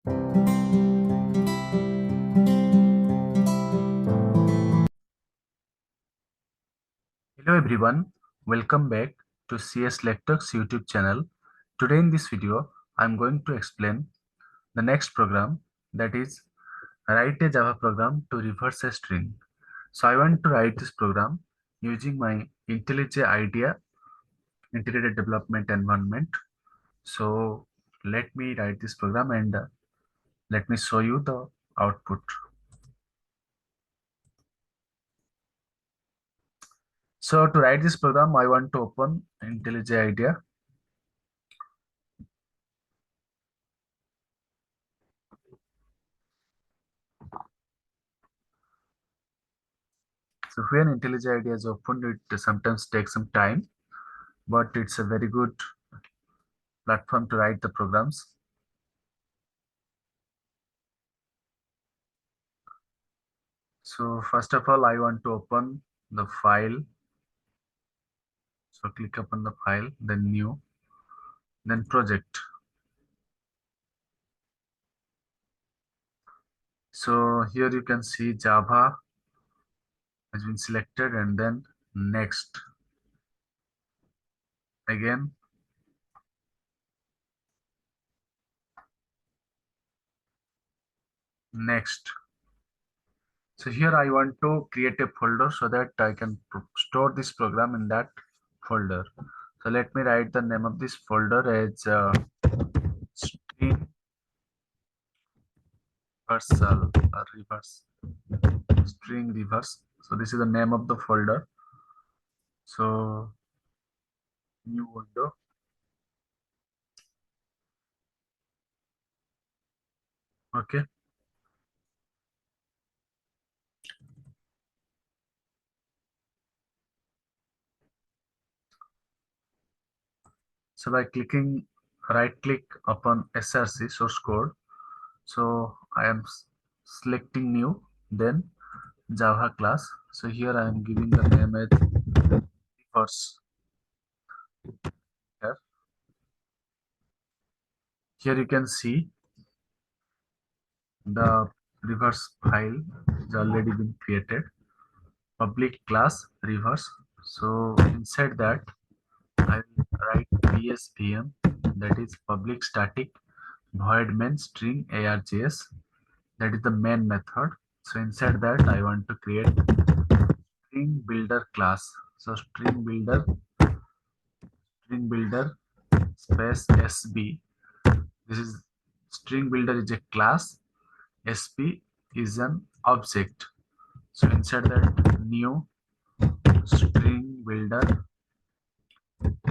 Hello everyone, welcome back to CS Lectures YouTube channel. Today in this video, I'm going to explain the next program, that is write a Java program to reverse a string. So I want to write this program using my IntelliJ IDEA integrated development environment. So let me write this program and let me show you the output. So to write this program, I want to open IntelliJ IDEA. So when IntelliJ IDEA is opened, it sometimes takes some time, but it's a very good platform to write the programs. So first of all, I want to open the file. So click upon the file, then new, then project. So here you can see Java has been selected, and then next. Again, next. So here I want to create a folder so that I can store this program in that folder. So let me write the name of this folder as string reversal or reverse string reverse. So this is the name of the folder. So new window. Okay. So by clicking right click upon src source code, so I am selecting new, then Java class. So here I am giving the name as reverse. Here, here you can see the reverse file is already been created. Public class reverse. So inside that I will write PSVM, that is public static void main string args, that is the main method. So inside that I want to create string builder class. So string builder space sb. This is string builder is a class, sp is an object. So inside that new string builder,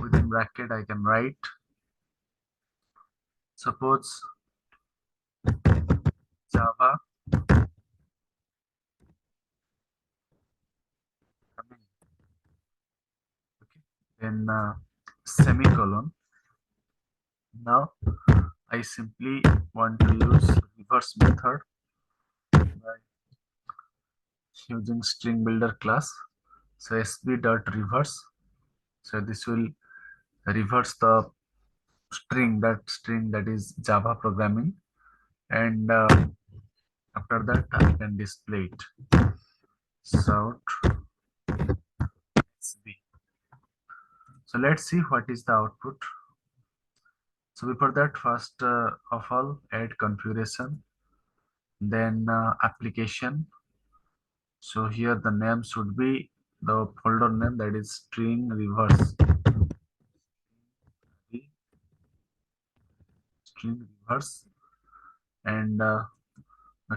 within bracket I can write suppose Java. Okay. Then semicolon. Now I simply want to use reverse method by using string builder class. So sb dot reverse. So this will reverse the string that is Java programming, and after that I can display it. So sb. So let's see what is the output. So before that, first of all, add configuration, then application. So here the name should be the folder name, that is string reverse. String reverse, and the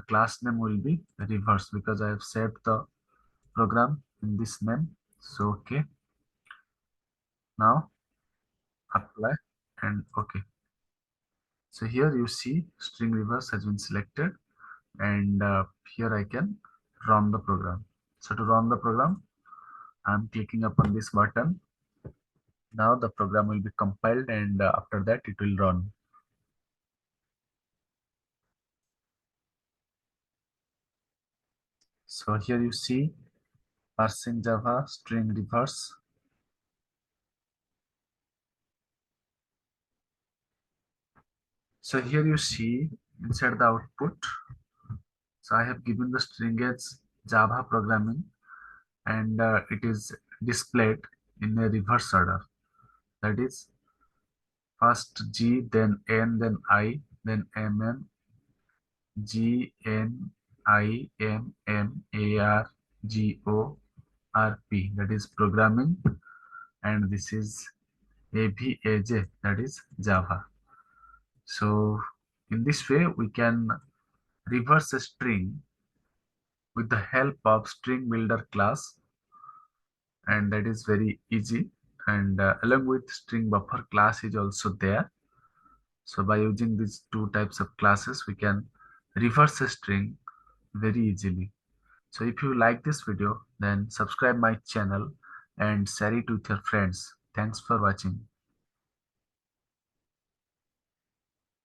class name will be reverse because I have saved the program in this name. So okay, now apply and okay. So here you see string reverse has been selected, and here I can run the program. So to run the program, I'm clicking upon this button. Now the program will be compiled, and after that it will run. So here you see parsing Java string reverse. So here you see inside the output. So I have given the string as Java programming, and it is displayed in a reverse order. That is first G, then N, then I, then M, G, N, I, M, A, R, G, O, R, P. That is programming, and this is A, V, A, J. That is Java. So in this way, we can reverse a string with the help of string builder class, and that is very easy. And along with string buffer class is also there. So by using these two types of classes, we can reverse a string very easily. So if you like this video, then subscribe my channel and share it with your friends. Thanks for watching.